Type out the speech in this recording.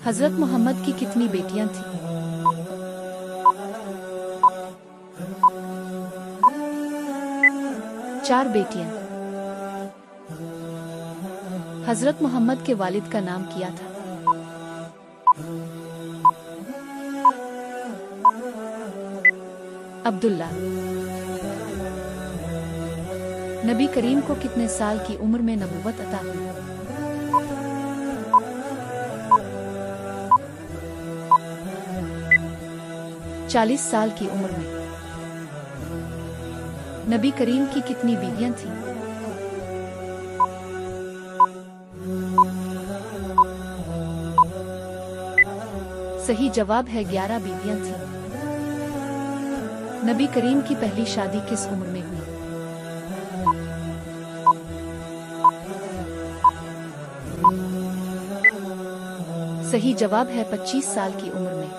हजरत मोहम्मद की कितनी बेटियां थीं? 4 बेटियां। हजरत मोहम्मद के वालिद का नाम क्या था? अब्दुल्ला। नबी करीम को कितने साल की उम्र में नबूवत अता हुई? 40 साल की उम्र में। नबी करीम की कितनी बीवियां थीं? सही जवाब है 11 बीवियां थीं। नबी करीम की पहली शादी किस उम्र में हुई? सही जवाब है 25 साल की उम्र में।